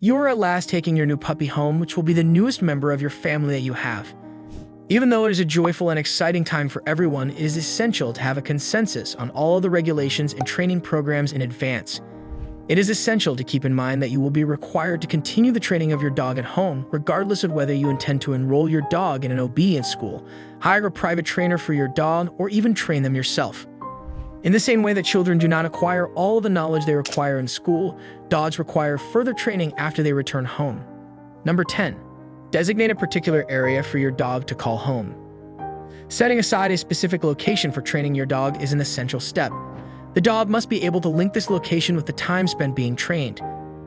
You are at last taking your new puppy home, which will be the newest member of your family that you have. Even though it is a joyful and exciting time for everyone, it is essential to have a consensus on all of the regulations and training programs in advance. It is essential to keep in mind that you will be required to continue the training of your dog at home, regardless of whether you intend to enroll your dog in an obedience school, hire a private trainer for your dog, or even train them yourself. In the same way that children do not acquire all of the knowledge they require in school, dogs require further training after they return home. Number 10. Designate a particular area for your dog to call home. Setting aside a specific location for training your dog is an essential step. The dog must be able to link this location with the time spent being trained.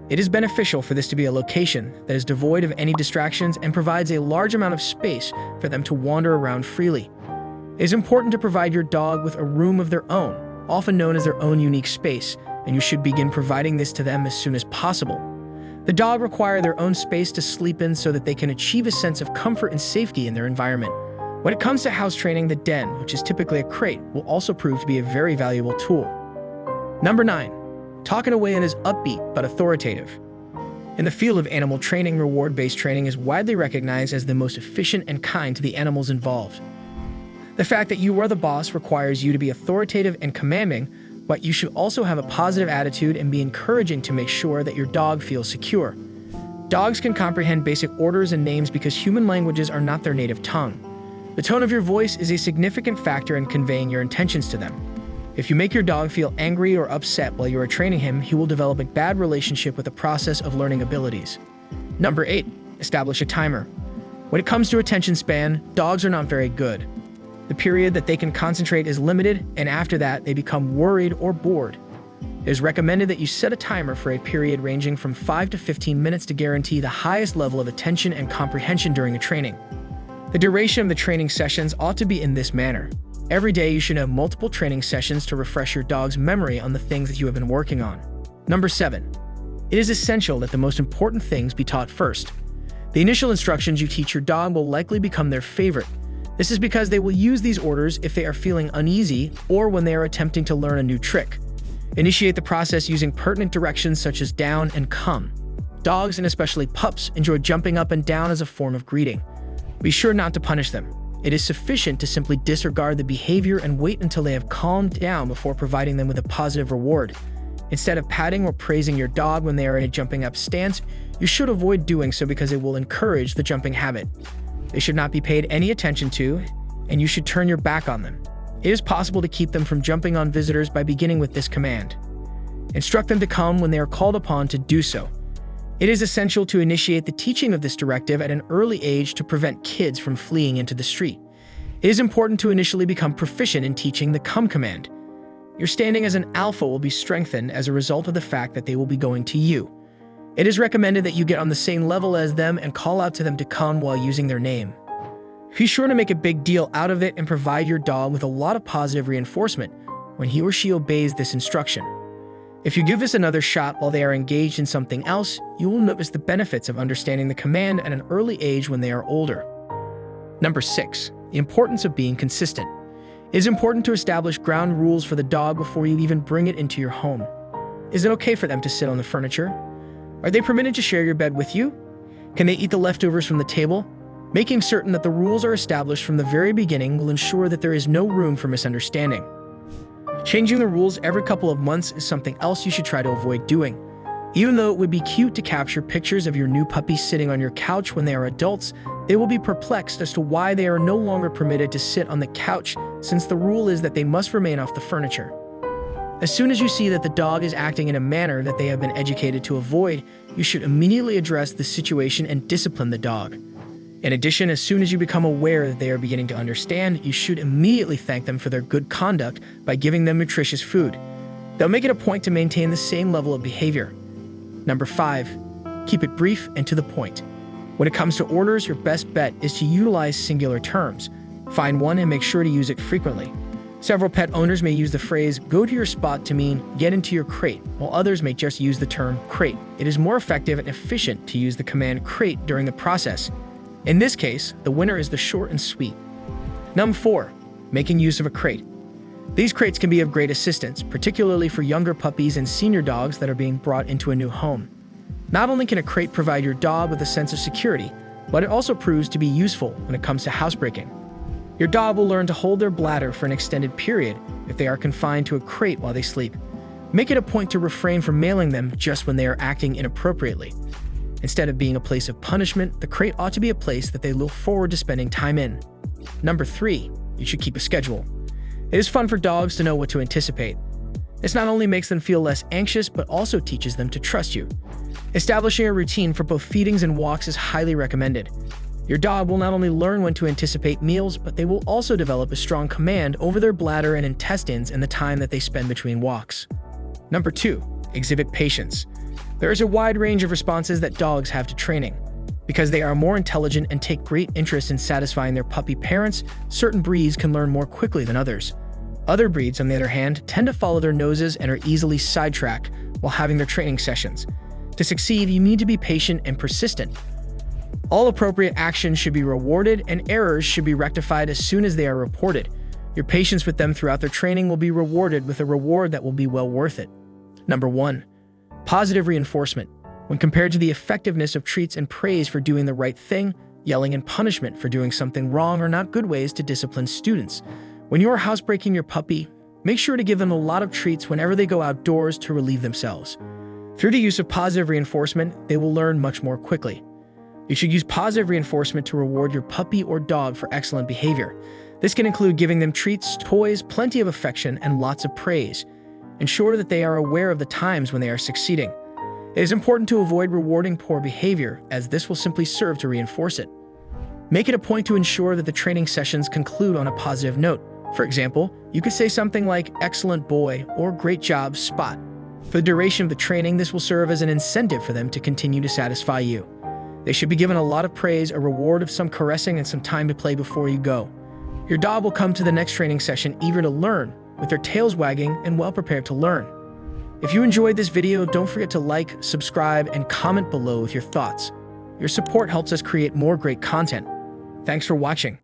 It is beneficial for this to be a location that is devoid of any distractions and provides a large amount of space for them to wander around freely. It is important to provide your dog with a room of their own, often known as their own unique space, and you should begin providing this to them as soon as possible. The dog require their own space to sleep in so that they can achieve a sense of comfort and safety in their environment. When it comes to house training, the den, which is typically a crate, will also prove to be a very valuable tool. Number 9. Talk in a way that is upbeat but authoritative. In the field of animal training, reward-based training is widely recognized as the most efficient and kind to the animals involved. The fact that you are the boss requires you to be authoritative and commanding, but you should also have a positive attitude and be encouraging to make sure that your dog feels secure. Dogs can comprehend basic orders and names because human languages are not their native tongue. The tone of your voice is a significant factor in conveying your intentions to them. If you make your dog feel angry or upset while you are training him, he will develop a bad relationship with the process of learning abilities. Number 8. Establish a timer. When it comes to attention span, dogs are not very good. The period that they can concentrate is limited, and after that, they become worried or bored. It is recommended that you set a timer for a period ranging from 5 to 15 minutes to guarantee the highest level of attention and comprehension during the training. The duration of the training sessions ought to be in this manner. Every day, you should have multiple training sessions to refresh your dog's memory on the things that you have been working on. Number 7. It is essential that the most important things be taught first. The initial instructions you teach your dog will likely become their favorite. This is because they will use these orders if they are feeling uneasy or when they are attempting to learn a new trick. Initiate the process using pertinent directions such as down and come. Dogs, and especially pups, enjoy jumping up and down as a form of greeting. Be sure not to punish them. It is sufficient to simply disregard the behavior and wait until they have calmed down before providing them with a positive reward. Instead of patting or praising your dog when they are in a jumping up stance, you should avoid doing so because it will encourage the jumping habit. They should not be paid any attention to, and you should turn your back on them. It is possible to keep them from jumping on visitors by beginning with this command. Instruct them to come when they are called upon to do so. It is essential to initiate the teaching of this directive at an early age to prevent kids from fleeing into the street. It is important to initially become proficient in teaching the come command. Your standing as an alpha will be strengthened as a result of the fact that they will be going to you. It is recommended that you get on the same level as them and call out to them to come while using their name. Be sure to make a big deal out of it and provide your dog with a lot of positive reinforcement when he or she obeys this instruction. If you give this another shot while they are engaged in something else, you will notice the benefits of understanding the command at an early age when they are older. Number 6. The importance of being consistent. It is important to establish ground rules for the dog before you even bring it into your home. Is it okay for them to sit on the furniture? Are they permitted to share your bed with you? Can they eat the leftovers from the table? Making certain that the rules are established from the very beginning will ensure that there is no room for misunderstanding. Changing the rules every couple of months is something else you should try to avoid doing. Even though it would be cute to capture pictures of your new puppy sitting on your couch when they are adults, they will be perplexed as to why they are no longer permitted to sit on the couch, since the rule is that they must remain off the furniture. As soon as you see that the dog is acting in a manner that they have been educated to avoid, you should immediately address the situation and discipline the dog. In addition, as soon as you become aware that they are beginning to understand, you should immediately thank them for their good conduct by giving them nutritious food. They'll make it a point to maintain the same level of behavior. Number 5. Keep it brief and to the point. When it comes to orders, your best bet is to utilize singular terms. Find one and make sure to use it frequently. Several pet owners may use the phrase, "go to your spot" to mean, "get into your crate," while others may just use the term, "crate." It is more effective and efficient to use the command crate during the process. In this case, the winner is the short and sweet. Number 4. Making use of a crate. These crates can be of great assistance, particularly for younger puppies and senior dogs that are being brought into a new home. Not only can a crate provide your dog with a sense of security, but it also proves to be useful when it comes to housebreaking. Your dog will learn to hold their bladder for an extended period if they are confined to a crate while they sleep. Make it a point to refrain from mailing them just when they are acting inappropriately. Instead of being a place of punishment, the crate ought to be a place that they look forward to spending time in. Number 3, you should keep a schedule. It is fun for dogs to know what to anticipate. This not only makes them feel less anxious, but also teaches them to trust you. Establishing a routine for both feedings and walks is highly recommended. Your dog will not only learn when to anticipate meals, but they will also develop a strong command over their bladder and intestines in the time that they spend between walks. Number 2, exhibit patience. There is a wide range of responses that dogs have to training. Because they are more intelligent and take great interest in satisfying their puppy parents, certain breeds can learn more quickly than others. Other breeds, on the other hand, tend to follow their noses and are easily sidetracked while having their training sessions. To succeed, you need to be patient and persistent. All appropriate actions should be rewarded, and errors should be rectified as soon as they are reported. Your patience with them throughout their training will be rewarded with a reward that will be well worth it. Number 1, positive reinforcement. When compared to the effectiveness of treats and praise for doing the right thing, yelling and punishment for doing something wrong are not good ways to discipline students. When you are housebreaking your puppy, make sure to give them a lot of treats whenever they go outdoors to relieve themselves. Through the use of positive reinforcement, they will learn much more quickly. You should use positive reinforcement to reward your puppy or dog for excellent behavior. This can include giving them treats, toys, plenty of affection, and lots of praise. Ensure that they are aware of the times when they are succeeding. It is important to avoid rewarding poor behavior, as this will simply serve to reinforce it. Make it a point to ensure that the training sessions conclude on a positive note. For example, you could say something like, "Excellent boy," or "Great job, Spot." For the duration of the training, this will serve as an incentive for them to continue to satisfy you. They should be given a lot of praise, a reward of some caressing, and some time to play before you go. Your dog will come to the next training session eager to learn, with their tails wagging and well prepared to learn. If you enjoyed this video, don't forget to like, subscribe, and comment below with your thoughts. Your support helps us create more great content. Thanks for watching.